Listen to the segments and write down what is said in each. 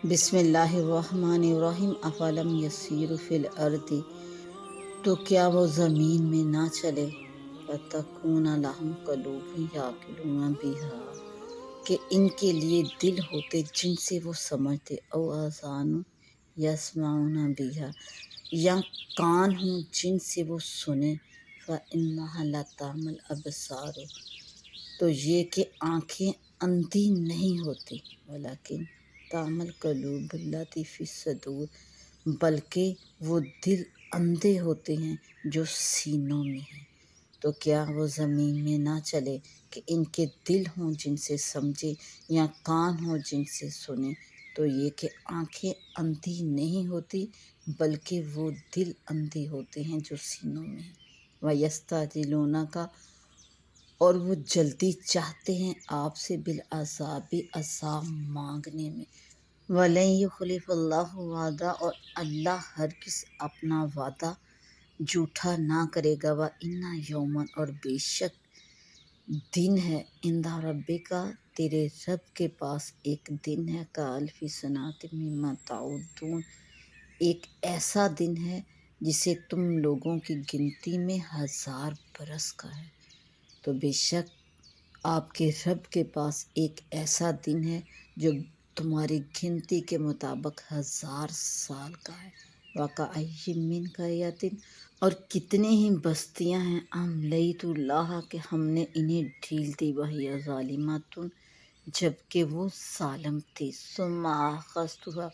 بسم اللہ الرحمن الرحیم افلم یسیر فی الارض، تو کیا وہ زمین میں نہ چلے، فتکون لہم قلوب یعقلون بہا، کہ ان کے لیے دل ہوتے جن سے وہ سمجھتے، او آذان یسمعون بہا، یا کان ہوں جن سے وہ سنیں، فإنہا لا تعمی الابصار، تو یہ کہ آنکھیں اندھی نہیں ہوتی، ولیکن تعمی القلوب التی فی الصدور، بلکہ وہ دل اندھے ہوتے ہیں جو سینوں میں ہیں۔ تو کیا وہ زمین میں نہ چلے کہ ان کے دل ہوں جن سے سمجھے، یا کان ہوں جن سے سنے، تو یہ کہ آنکھیں اندھی نہیں ہوتی بلکہ وہ دل اندھے ہوتے ہیں جو سینوں میں ہیں۔ وَيَسْتَعْجِلُونَكَ، اور وہ جلدی چاہتے ہیں آپ سے، بالعذاب، عذاب مانگنے میں، وَلَن يُخْلِفَ اللَّهُ وعدہ، اور اللہ ہرگز اپنا وعدہ جھوٹا نہ کرے گا، وَإِنَّ يَوْمًا، اور بے شک دن ہے، عند ربک، تیرے رب کے پاس ایک دن ہے، کألف سنۃ مما تعدون، ایک ایسا دن ہے جسے تم لوگوں کی گنتی میں 1000 برس کا ہے۔ تو بے شک آپ کے رب کے پاس ایک ایسا دن ہے جو تمہاری گنتی کے مطابق 1000 سال کا ہے۔ وَكَأَيٍّ مِّن قَرْيَةٍ، اور کتنے ہی بستیاں ہیں، أَمْلَيْتُ لَهَا، کہ ہم نے انہیں ڈھیل دی، وَهِيَ ظَالِمَةٌ، جبکہ وہ ظالم تھی، ثُمَّ أَخَذْتُهَا،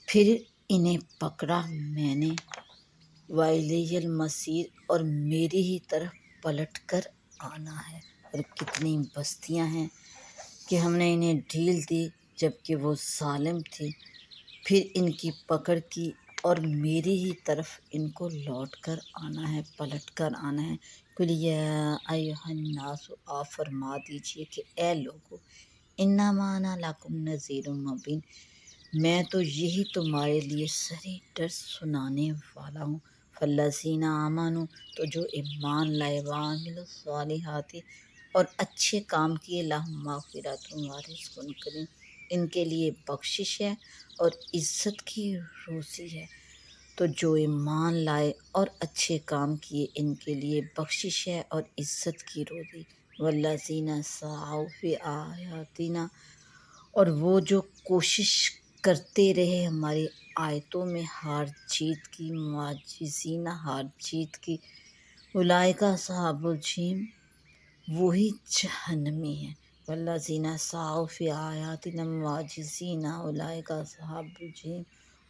پھر انہیں پکڑا میں نے، وَإِلَيَّ الْمَصِيرُ، اور میری ہی طرف پلٹ کر آنا ہے۔ اور کتنی بستیاں ہیں کہ ہم نے انہیں ڈھیل دی جبکہ وہ ظالم تھی، پھر ان کی پکڑ کی اور میری ہی طرف ان کو لوٹ کر آنا ہے، پلٹ کر آنا ہے۔ قُلْ یَا أَیُّہَا النَّاسُ، آپ فرما دیجئے کہ اے لوگو، اِنَّمَا أَنَا لَکُمْ نَذِیرٌ مُّبِینٌ، میں تو یہی تمہارے لیے صریح ڈر سنانے والا ہوں۔ فَالَّذِینَ آمَنُوا، تو جو ایمان لائے، وَعَمِلُوا الصَّالِحَاتِ، اور اچھے کام کیے، لَہُم مَغْفِرَۃٌ وَرِزْقٌ کریم، ان کے لیے بخشش ہے اور عزت کی روزی ہے۔ تو جو ایمان لائے اور اچھے کام کیے، ان کے لیے بخشش ہے اور عزت کی روزی۔ وَالَّذِینَ سَعَوْا فِی آیَاتِنَا، اور وہ جو کوشش کرتے رہے ہماری آیتوں میں ہار جیت کی، معجزین ہار جیت کی، اولئک اصحاب الجحیم، وہی جہنمی ہیں۔ والذین سعوا فی آیاتنا معجزین اولئک اصحاب الجحیم،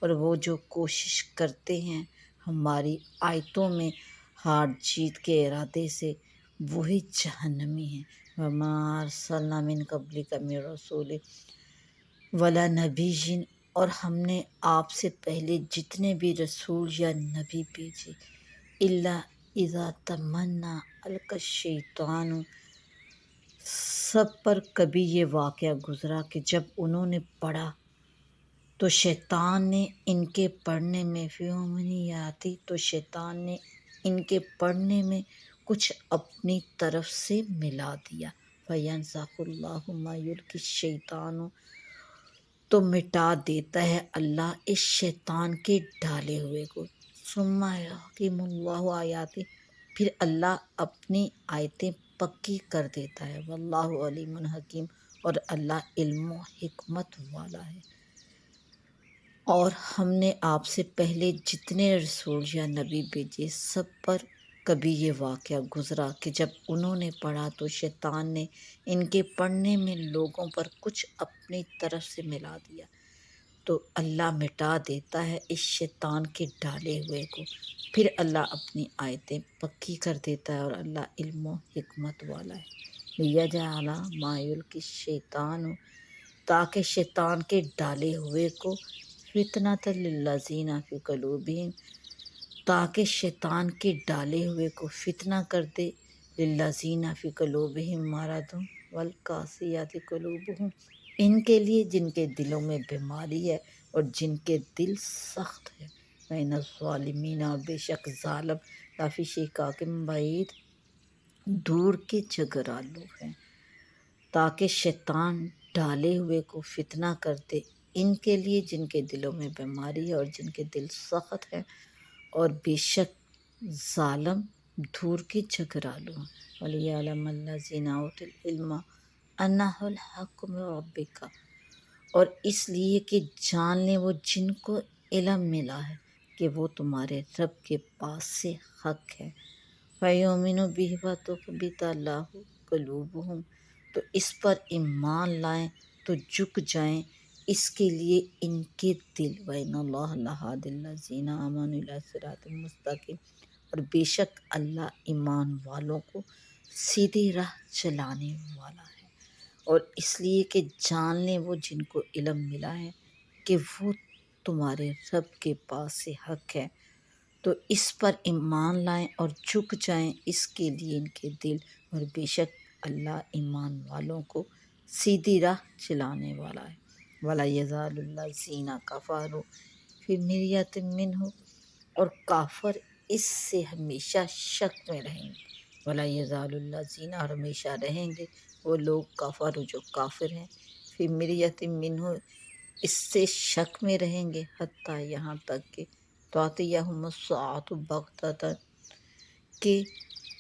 اور وہ جو کوشش کرتے ہیں ہماری آیتوں میں ہار جیت کے ارادے سے، وہی جہنمی ہیں۔ وما ارسلنا من قبلک من رسول ولا نبی، اور ہم نے آپ سے پہلے جتنے بھی رسول یا نبی بھیجے، الا اذا تمنا القی الشیطان، سب پر کبھی یہ واقعہ گزرا کہ جب انہوں نے پڑھا تو شیطان نے ان کے پڑھنے میں، فی امنیاتی، تو شیطان نے ان کے پڑھنے میں کچھ اپنی طرف سے ملا دیا۔ فَيَنسَخُ اللَّهُ مَا يُلْقِي الشَّیطَانُ، تو مٹا دیتا ہے اللہ اس شیطان کے ڈالے ہوئے کو، ثُمَّ یُحْکِمُ اللَّهُ آیاتہ، پھر اللہ اپنی آیتیں پکی کر دیتا ہے۔ واللہ علیم حکیم، اور اللہ علم و حکمت والا ہے۔ اور ہم نے آپ سے پہلے جتنے رسول یا نبی بھیجے، سب پر کبھی یہ واقعہ گزرا کہ جب انہوں نے پڑھا تو شیطان نے ان کے پڑھنے میں لوگوں پر کچھ اپنی طرف سے ملا دیا، تو اللہ مٹا دیتا ہے اس شیطان کے ڈالے ہوئے کو، پھر اللہ اپنی آیتیں پکی کر دیتا ہے، اور اللہ علم و حکمت والا ہے۔ لیجعل ما یلقی الشیطان، تاکہ شیطان کے ڈالے ہوئے کو، فتنۃ للذین فی قلوبہم، تاکہ شیطان کے ڈالے ہوئے کو فتنہ کر دے، للذین فی قلوبہم مرض والقاسیۃ قلوبہم، ان کے لیے جن کے دلوں میں بیماری ہے اور جن کے دل سخت ہے، وَإِنَّ الظَّالِمِینَ، اور بے شک ظالم، لفی شقاق بعید، دور کے جھگڑالو ہیں۔ تاکہ شیطان ڈالے ہوئے کو فتنہ کر دے ان کے لیے جن کے دلوں میں بیماری ہے اور جن کے دل سخت ہے، اور بے شک ظالم دور کے جھگڑالو ہیں۔ وَلِيَعْلَمَ الَّذِينَ أُوتُوا الْعِلْمَ أَنَّهُ الْحَقُّ مِن رَّبِّكَ، اور اس لیے کہ جان لیں وہ جن کو علم ملا ہے کہ وہ تمہارے رب کے پاس سے حق ہے۔ فَيُؤْمِنُوا بِهِ وَتُخْبِتَ لَهُ قُلُوبُهُمْ، تو اس پر ایمان لائیں تو جھک جائیں اس کے لیے ان کے دل۔ وَإِنَّ اللَّهَ لَهَادِ الَّذِينَ آمَنُوا إِلَىٰ صِرَاطٍ مُّسْتَقِيمٍ، اور بے شک اللہ ایمان والوں کو سیدھی راہ چلانے والا ہے۔ اور اس لیے کہ جان لیں وہ جن کو علم ملا ہے کہ وہ تمہارے رب کے پاس سے حق ہے، تو اس پر ایمان لائیں اور جھک جائیں اس کے لیے ان کے دل، اور بے شک اللہ ایمان والوں کو سیدھی راہ چلانے والا ہے۔ وَلَا يَزَالُ الَّذِينَ كَفَرُوا فِي مِرْيَةٍ مِّنْهُ، اور کافر اس سے ہمیشہ شک میں رہیں گے۔ وَلَا يَزَالُ الَّذِينَ، اور ہمیشہ رہیں گے وہ لوگ کفر جو کافر ہیں، فِي مِرْيَةٍ مِّنْهُ اس سے شک میں رہیں گے، حتیٰ یہاں تک کہ تَأْتِیَہُمُ السَّاعَةُ بَغْتَةً، کہ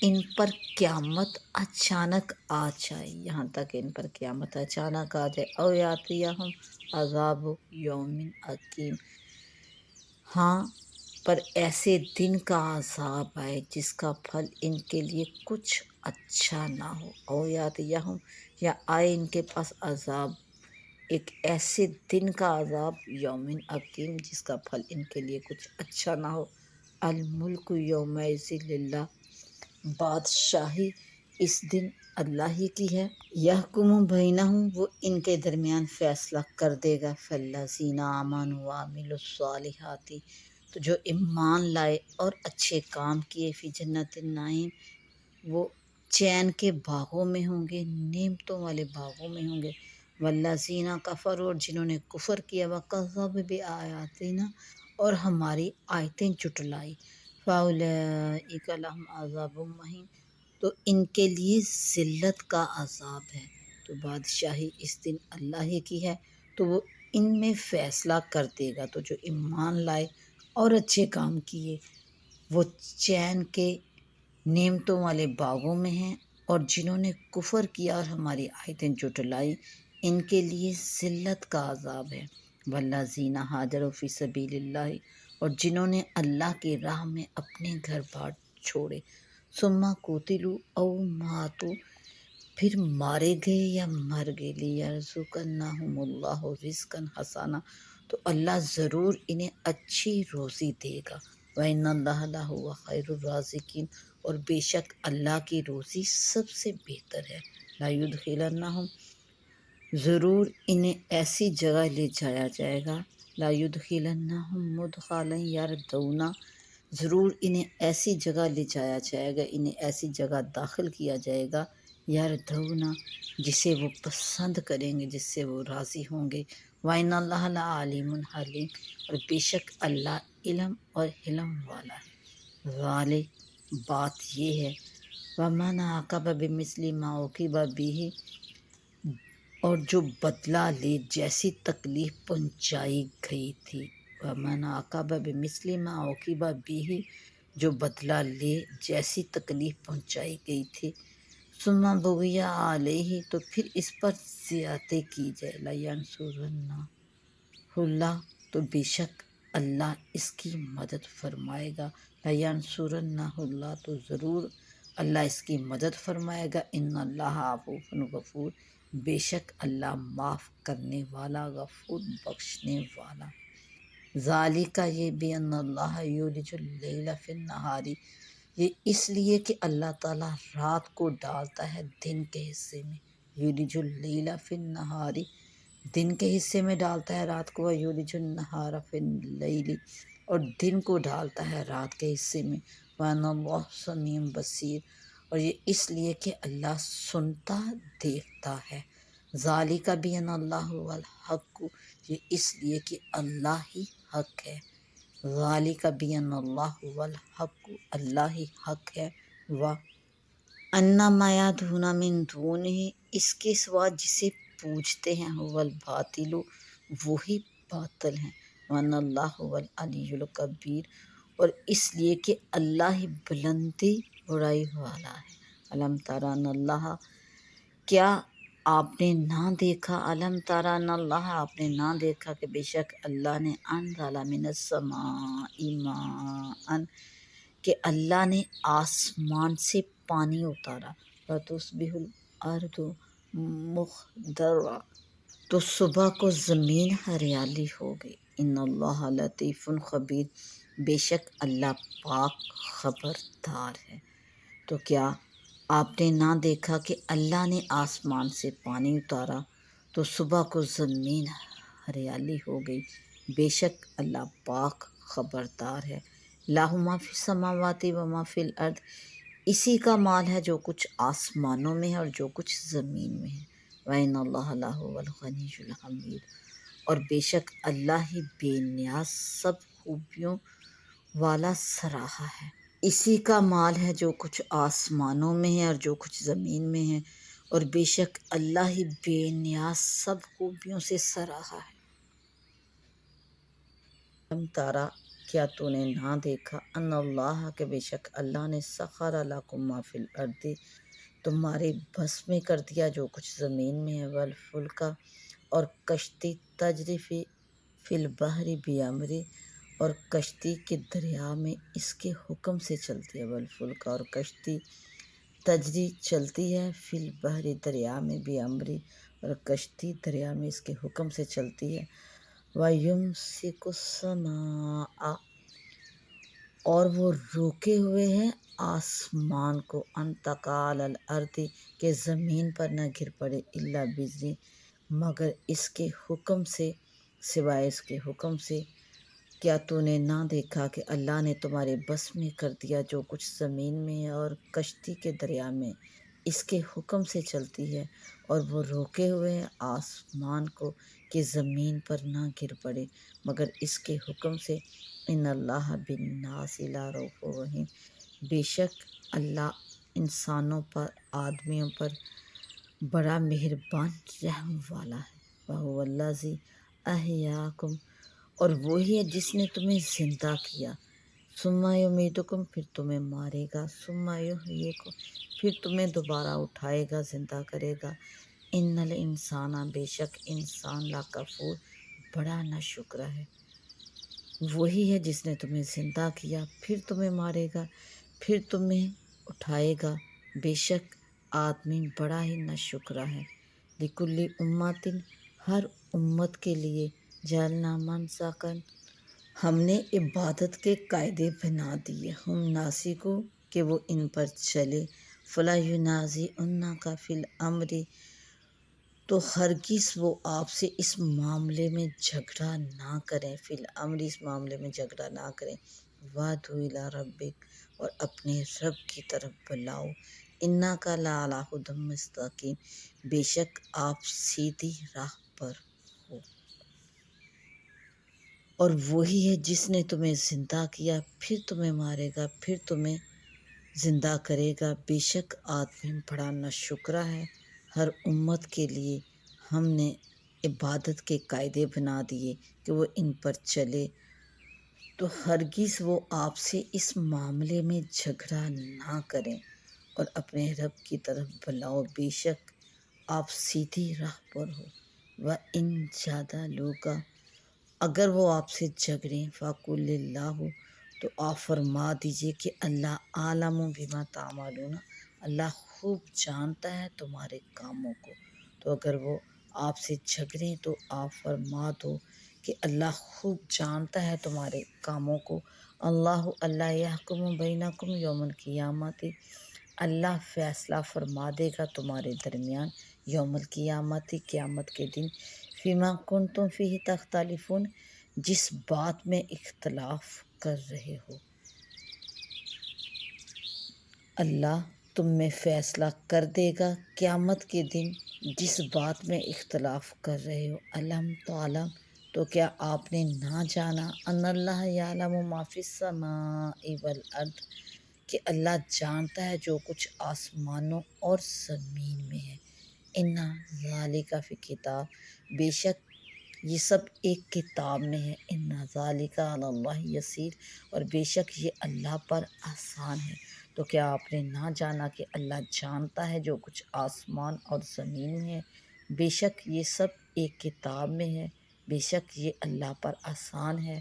ان پر قیامت اچانک آ جائے، یہاں تک ان پر قیامت اچانک آ جائے۔ او یاتیہم عذاب یوم عقیم، ہاں پر ایسے دن کا عذاب آئے جس کا پھل ان کے لیے کچھ اچھا نہ ہو۔ او یاتیہم، یا آئے ان کے پاس عذاب ایک ایسے دن کا عذاب، یوم عقیم جس کا پھل ان کے لیے کچھ اچھا نہ ہو۔ الملک یومئذ للہ، بادشاہی اس دن اللہ ہی کی ہے۔ یحکم بینہم، وہ ان کے درمیان فیصلہ کر دے گا۔ فالذین آمنوا وعملوا الصالحات، تو جو ایمان لائے اور اچھے کام کیے، فی جنت النعیم، وہ چین کے باغوں میں ہوں گے، نعمتوں والے باغوں میں ہوں گے۔ والذین کفروا، اور جنہوں نے کفر کیا، وکذبوا بآیاتنا، اور ہماری آیتیں جھٹلائی، فاولئک لہم عذاب مہین، تو ان کے لیے ذلت کا عذاب ہے۔ تو بادشاہی اس دن اللہ ہی کی ہے، تو وہ ان میں فیصلہ کر دے گا۔ تو جو ایمان لائے اور اچھے کام کیے وہ چین کے نعمتوں والے باغوں میں ہیں، اور جنہوں نے کفر کیا اور ہماری آیتیں جھٹلائی، ان کے لیے ذلت کا عذاب ہے۔ والذین ہاجروا فی سبیل اللہ، اور جنہوں نے اللہ کی راہ میں اپنے گھر بار چھوڑے، ثم قتلوا او ماتوا، پھر مارے گئے یا مر گئے، لیرزقنہم اللہ رزقا حسنا، تو اللہ ضرور انہیں اچھی روزی دے گا۔ وَإِنَّ اللَّهَ لَهُوَ خَيْرُ الرَّازِقِينَ، اور بے شک اللہ کی روزی سب سے بہتر ہے۔ لَيُدْخِلَنَّهُمْ، ضرور انہیں ایسی جگہ لے جایا جائے گا، لَيُدْخِلَنَّهُمْ مُدْخَلًا يَرْضَوْنَ، ضرور انہیں ایسی جگہ لے جایا جائے گا، انہیں ایسی جگہ داخل کیا جائے گا، یَرْضَوْنَ، جسے وہ پسند کریں گے، جس سے وہ راضی ہوں گے۔ وَإِنَّ اللَّهَ لَعَلِیمٌ حَلِیمٌ، اور بے شک اللہ علم اور حلم والا ہے۔ ذالک، بات یہ ہے، وَمَنْ عَاقَبَ بِمِثْلِ مَا عُوقِبَ بِهِ، اور جو بدلہ لے جیسی تکلیف پہنچائی گئی تھی۔ وَمَنْ عَاقَبَ بِمِثْلِ مَا عُوقِبَ بِهِ، جو بدلہ لے جیسی تکلیف پہنچائی گئی تھی۔ ثم بغی علیہ، تو پھر اس پر زیادتی کی جائے، لینصرنہ اللہ، تو بے شک اللہ اس کی مدد فرمائے گا۔ لینصرنہ اللہ، تو ضرور اللہ اس کی مدد فرمائے گا۔ ان اللہ عفو غفور، بے شک اللہ معاف کرنے والا، غفور بخشنے والا۔ ذالک، یہ بِأَنَّ اللَّهَ یولج اللیل فی النہار، یہ اس لیے کہ اللہ تعالیٰ رات کو ڈالتا ہے دن کے حصے میں، یولج اللیل فی النہار، دن کے حصے میں ڈالتا ہے رات کو، یولج النہار فی اللیل، اور دن کو ڈالتا ہے رات کے حصے میں۔ وَأَنَّ اللَّهَ سمیع بصیر، اور یہ اس لیے کہ اللہ سنتا دیکھتا ہے۔ ذالک بِأَنَّ اللَّهَ هُوَ الْحَقُّ، یہ اس لیے کہ اللہ ہی حق ہے۔ ذالک بِأَنَّ اللَّهَ هُوَ الْحَقُّ، اللہ ہی حق ہے۔ وَأَنَّ مَا يَدْعُونَ مِن دُونِهِ، اس کے سوا جسے پوجتے ہیں، هُوَ الْبَاطِلُ، وہی باطل ہیں۔ وَأَنَّ اللَّهَ هُوَ الْعَلِيُّ الْكَبِيرُ، اور اس لیے کہ اللہ ہی بلندی بڑائی والا ہے۔ الم تری ان اللہ، کیا آپ نے نہ دیکھا، الم تری ان اللہ، آپ نے نہ دیکھا کہ بے شک اللہ نے انزل من السماء ماء، کہ اللہ نے آسمان سے پانی اتارا، فتصبح الارض مخضرا، تو صبح کو زمین ہریالی ہو گئی۔ ان اللہ لطیف خبیر، بے شک اللہ پاک خبردار ہے۔ تو کیا آپ نے نہ دیکھا کہ اللہ نے آسمان سے پانی اتارا تو صبح کو زمین ہریالی ہو گئی، بے شک اللہ پاک خبردار ہے۔ لاہ ما فی السماوات و ما فی الارض، اسی کا مال ہے جو کچھ آسمانوں میں ہے اور جو کچھ زمین میں ہے۔ وَإِنَّ اللَّهَ لَهُوَ الْغَنِيُّ الْحَمِيدُ، اور بے شک اللہ ہی بے نیاز سب خوبیوں والا سراہا ہے۔ اسی کا مال ہے جو کچھ آسمانوں میں ہے اور جو کچھ زمین میں ہے، اور بے شک اللہ ہی بے نیاز سب خوبیوں سے سراہا ہے۔ ہم تارا، کیا تو نے نہ دیکھا، ان اللہ، کہ بے شک اللہ نے سخر لکم ما فی الارض، تمہارے بس میں کر دیا جو کچھ زمین میں ہے، والفلک، اور کشتی، تجری فی البحر بامرہ، اور کشتی کے دریا میں اس کے حکم سے چلتی ہے، والفلک، اور کشتی، تجری چلتی ہے، فی البحر دریا میں، بامرہ، اور کشتی دریا میں اس کے حکم سے چلتی ہے۔ وَيُمْسِكُ السَّمَاءَ، اور وہ روکے ہوئے ہیں آسمان کو، ان تقع علی الارض، کہ زمین پر نہ گر پڑے، الا بإذنہ، مگر اس کے حکم سے، سوائے اس کے حکم سے۔ کیا تو نے نہ دیکھا کہ اللہ نے تمہارے بس میں کر دیا جو کچھ زمین میں ہے اور کشتی کے دریا میں اس کے حکم سے چلتی ہے، اور وہ روکے ہوئے ہیں آسمان کو کہ زمین پر نہ گر پڑے مگر اس کے حکم سے۔ ان اللہ بالناس لرؤوف رحیم، بے شک اللہ انسانوں پر، آدمیوں پر بڑا مہربان رحم والا ہے۔ وَهُوَ الَّذِي أَحْيَاكُمْ، اور وہی ہے جس نے تمہیں زندہ کیا، ثم یمیتکم، پھر تمہیں مارے گا، ثم یحییکم، پھر تمہیں دوبارہ اٹھائے گا، زندہ کرے گا۔ ان الانسان، بے شک انسان، لکفور، بڑا ناشکر ہے۔ وہی ہے جس نے تمہیں زندہ کیا، پھر تمہیں مارے گا، پھر تمہیں اٹھائے گا، بے شک آدمی بڑا ہی ناشکرا ہے۔ لِکُلِّ اُمَّةٍ، ہر امت کے لیے، جعلنا منسکا، ہم نے عبادت کے قاعدے بنا دیے، ہم ناسکو، کہ وہ ان پر چلے، فلا ینازعنک فی الامر، تو ہرگز وہ آپ سے اس معاملے میں جھگڑا نہ کریں، فی الامر، اس معاملے میں جھگڑا نہ کریں۔ وادع الی ربک، اور اپنے رب کی طرف بلاؤ، انک لعلی ھدی مستقیم، بے شک آپ سیدھی راہ پر ہو۔ اور وہی ہے جس نے تمہیں زندہ کیا، پھر تمہیں مارے گا، پھر تمہیں زندہ کرے گا، بے شک آدمی بڑا ناشکرا ہے۔ ہر امت کے لیے ہم نے عبادت کے قاعدے بنا دیے کہ وہ ان پر چلے، تو ہرگز وہ آپ سے اس معاملے میں جھگڑا نہ کریں، اور اپنے رب کی طرف بلاؤ، بے شک آپ سیدھی راہ پر ہو۔ وَإِن جَادَلُوكَ، اگر وہ آپ سے جھگڑیں، فَقُلِ اللّٰهُ، تو آپ فرما دیجئے کہ اللہ عالم بما تعملون، اللہ خوب جانتا ہے تمہارے کاموں کو۔ تو اگر وہ آپ سے جھگڑیں تو آپ فرما دو کہ اللہ خوب جانتا ہے تمہارے کاموں کو۔ اللہ یحکم بینکم یوم القیامت، اللہ فیصلہ فرما دے گا تمہارے درمیان یوم القیامت، قیامت کے دن، فیما کنتم فیہ تختلفون، جس بات میں اختلاف کر رہے ہو۔ اللہ تم میں فیصلہ کر دے گا قیامت کے دن جس بات میں اختلاف کر رہے ہو۔ الم تعلم، تو کیا آپ نے نہ جانا، ان اللہ یعلم ما فی السماء والارض، کہ اللہ جانتا ہے جو کچھ آسمانوں اور زمین میں ہے۔ ان ذالک فی کتاب، بے شک یہ سب ایک کتاب میں ہے، ان ذالک علی اللہ یسیر، اور بے شک یہ اللہ پر آسان ہے۔ تو کیا آپ نے نہ جانا کہ اللہ جانتا ہے جو کچھ آسمان اور زمین میں ہے؟ بے شک یہ سب ایک کتاب میں ہے، بے شک یہ اللہ پر آسان ہے۔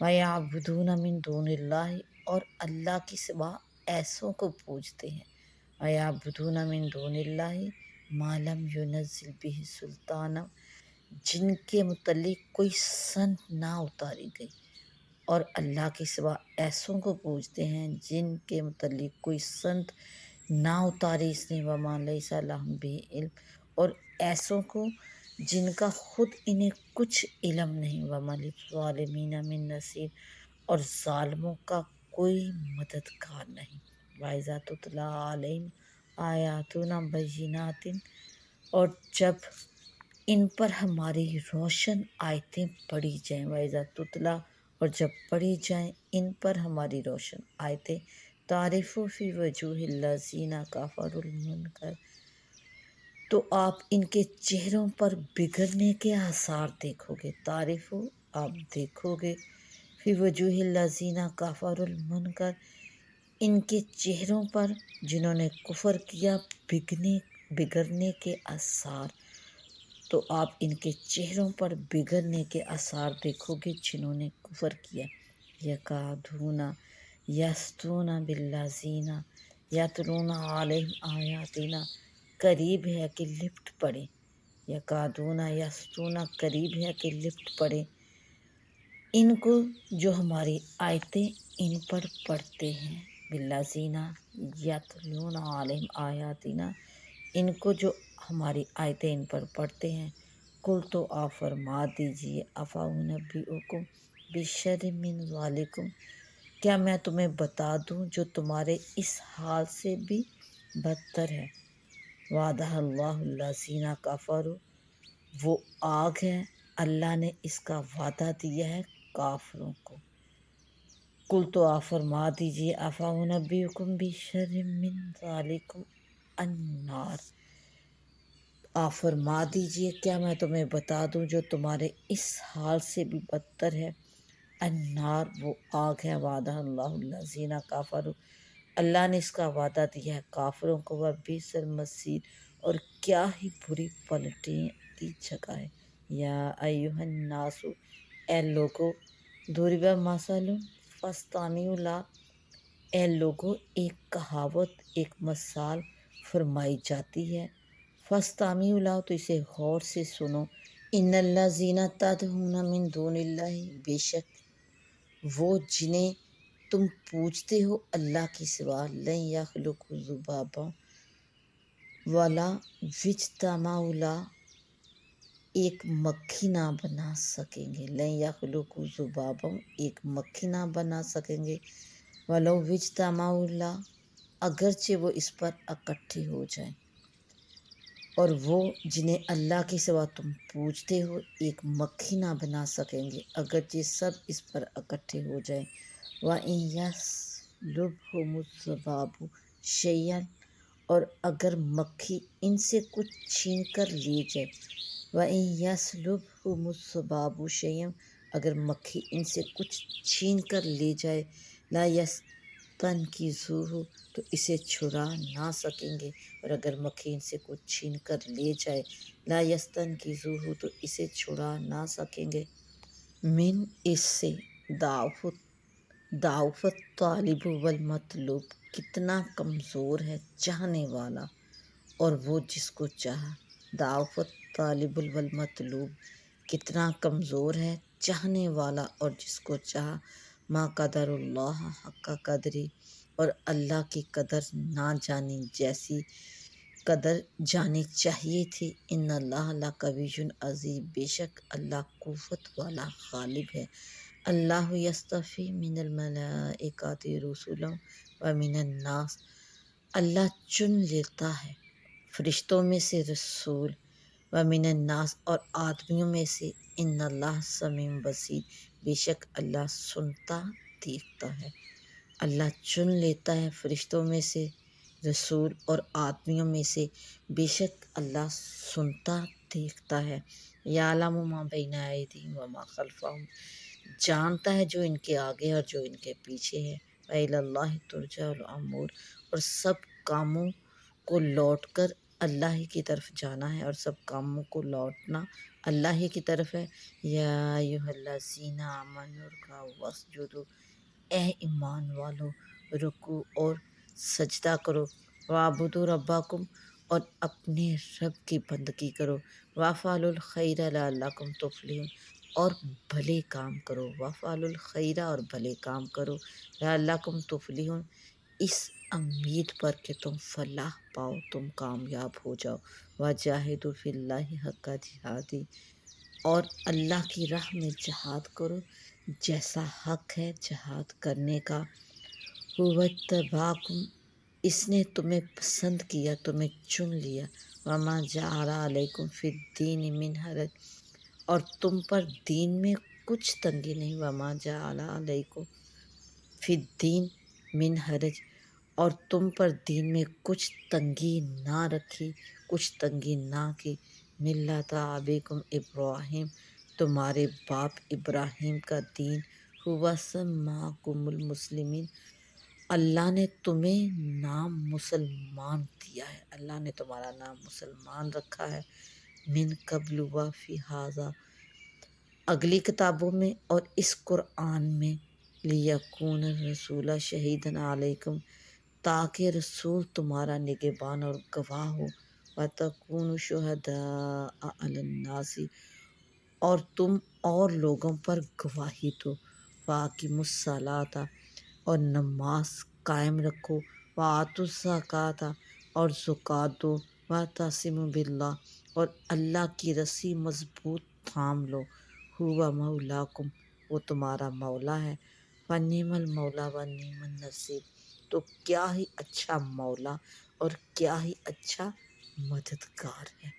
وَيَعْبُدُونَ مِن دُونِ اللَّهِ، اور اللہ کے سوا ایسوں کو پوجتے ہیں۔ وَيَعْبُدُونَ مِن دُونِ اللَّهِ مَا لَمْ يُنَزِّلْ بِهِ سُلْطَانًا، جن کے متعلق کوئی سند نہ اتاری گئی، اور اللہ کے سوا ایسوں کو پوجتے ہیں جن کے متعلق کوئی سند نہ اتاری اس نے، وَمَا لَيْسَ لَهُم بِهِ علم، اور ایسوں کو جن کا خود انہیں کچھ علم نہیں، وَمَا لِلظَّالِمِينَ مِن نَصِيرٍ، اور ظالموں کا کوئی مددگار نہیں۔ وَإِذَا تُتْلَىٰ عَلَيْهِمْ آيَاتُنَا بَيِّنَاتٍ، اور جب ان پر ہماری روشن آیتیں پڑھی جائیں، وَإِذَا تُتْلَىٰ، اور جب پڑھی جائیں ان پر ہماری روشن آیتیں، تَعْرِفُ فِي وُجُوهِ الَّذِينَ كَفَرُوا الْمُنکَرَ، تو آپ ان کے چہروں پر بگڑنے کے آثار دیکھو گے۔ تعریف، آپ دیکھو گے، فی وجوہ الذین کفروا المنکر، ان کے چہروں پر جنہوں نے کفر کیا بگڑنے کے آثار، تو آپ ان کے چہروں پر بگڑنے کے آثار دیکھو گے جنہوں نے کفر کیا۔ یکادون یسطون بالذین یتلون علیہم آیاتنا، قریب ہے کہ لپٹ پڑے، یکادون یسطون، قریب ہے کہ لپٹ پڑے، ان کو جو ہماری آیتیں ان پر پڑھتے ہیں، بالذین یتلون علیہم آیاتنا، ان کو جو ہماری آیتیں ان پر پڑھتے ہیں۔ قل، تو آپ فرما دیجئے، افانبئکم بشر من ذالکم، کیا میں تمہیں بتا دوں جو تمہارے اس حال سے بھی بدتر ہے۔ وعدہ اللہ الذین کفروا، وہ آگ ہے، اللہ نے اس کا وعدہ دیا ہے کافروں کو۔ قل، تو آپ فرما دیجئے، افانبئکم بشر من ذالکم النار، آپ فرما دیجئے کیا میں تمہیں بتا دوں جو تمہارے اس حال سے بھی بدتر ہے۔ النار، وہ آگ ہے، وعدہ اللہ الذین کفروا، اللہ نے اس کا وعدہ دیا ہے کافروں کو، وبئس المصیر، اور کیا ہی بری پلٹنے کی جگہ ہے۔ یا ایھا الناس، اے لوگو، ضرب مثل فاستمعوا لہ، اے لوگو، ایک کہاوت، ایک مثال فرمائی جاتی ہے، فاستمعوا لہ، تو اسے غور سے سنو، ان الذین تدعون من دون اللہ، بے شک وہ جنہیں تم پوجتے ہو اللہ کے سوا، لن یخلقوا ذبابا ولا اجتمعوا لہ، ایک مکھی نہ بنا سکیں گے، لن یخلقوا ذبابا، ایک مکھی نہ بنا سکیں گے، ولو اجتمعوا لہ، اگرچہ وہ اس پر اکٹھے ہو جائیں۔ اور وہ جنہیں اللہ کے سوا تم پوجتے ہو ایک مکھی نہ بنا سکیں گے اگرچہ سب اس پر اکٹھے ہو جائیں۔ وَإِن يَسْلُبْهُمُ الذُّبَابُ شَيْئًا، اور اگر مکھی ان سے کچھ چھین کر لے جائے، وَإِن يَسْلُبْهُمُ الذُّبَابُ شَيْئًا، اگر مکھی ان سے کچھ چھین کر لے جائے، لَا يَسْتَنْقِذُوهُ، تو اسے چھڑا نہ سکیں گے، اور اگر مکھی ان سے کچھ چھین کر لے جائے، لا یستنقذوہ، تو اسے چھڑا نہ سکیں گے، من، اس سے، ضعف الطالب والمطلوب، کتنا کمزور ہے چاہنے والا اور وہ جس کو چاہا، ضعف الطالب والمطلوب، کتنا کمزور ہے چاہنے والا اور جس کو چاہا، ما قدر اللہ حق قدری، اور اللہ کی قدر نہ جانی جیسی قدر جانی چاہیے تھی، ان اللہ لقوی عزیز، بے شک اللہ قوت والا غالب ہے، اللہ یصطفی من الملائکۃ رسلا ومن الناس، اللہ چن لیتا ہے فرشتوں میں سے رسول، ومن الناس، اور آدمیوں میں سے، ان اللہ سمیع بصیر، بے شک اللہ سنتا دیکھتا ہے، اللہ چن لیتا ہے فرشتوں میں سے رسول اور آدمیوں میں سے، بے شک اللہ سنتا دیکھتا ہے، یعلم ما بین ایدیہم وما خلفہم، جانتا ہے جو ان کے آگے اور جو ان کے پیچھے ہے، وإلی اللہ ترجع الامور، اور سب کاموں کو لوٹ کر اللہ ہی کی طرف جانا ہے، اور سب کاموں کو لوٹنا اللہ ہی کی طرف ہے۔ یا ایھا الذین آمنوا ارکعوا واسجدوا، اے ایمان والو رکوع اور سجدہ کرو، وَاعْبُدُوا رَبَّکُم، اور اپنے رب کی بندگی کرو، وَافْعَلُوا الْخَیْرَ لَعَلَّکُم تُفْلِحُونَ، اور بھلے کام کرو، وَافْعَلُوا الْخَیْرَ، اور بھلے کام کرو، لَعَلَّکُم تُفْلِحُونَ، اس امید پر کہ تم فلاح پاؤ، تم کامیاب ہو جاؤ، وَجَاہِدُوا فِی اللہِ حَقَّ جہادہ، اور اللہ کی راہ میں جہاد کرو جیسا حق ہے جہاد کرنے کا، هُوَ اجْتَبَاکُم، اس نے تمہیں پسند کیا، تمہیں چن لیا، وَمَا جَعَلَ عَلَیکُم فِی الدِّینِ مِنْ حَرَج، اور تم پر دین میں کچھ تنگی نہیں، وَمَا جَعَلَ عَلَیکُم فِی الدِّینِ مِنْ حَرَج، اور تم پر دین میں کچھ تنگی نہ رکھی، کچھ تنگی نہ کی، ملۃ ابیکم ابراہیم، تمہارے باپ ابراہیم کا دین، هُوَ سَمَّاکُمُ الْمُسْلِمِینَ، اللہ نے تمہیں نام مسلمان دیا ہے، اللہ نے تمہارا نام مسلمان رکھا ہے، من قبل وفی ھذا، اگلی کتابوں میں اور اس قرآن میں، لیکون الرسول شہیدا علیکم، تاکہ رسول تمہارا نگہبان اور گواہ ہو، وتکونوا شہداء علی الناس، اور تم اور لوگوں پر گواہی دو، فاقیموا الصلاۃ، اور نماز قائم رکھو، وآتوا الزکوٰۃ، اور زکوٰۃ دو، واعتصموا باللہ، اور اللہ کی رسی مضبوط تھام لو، ھو مولاکم، وہ تمہارا مولا ہے، فنعم المولا ونعم النصیر، تو کیا ہی اچھا مولا اور کیا ہی اچھا مددگار ہے۔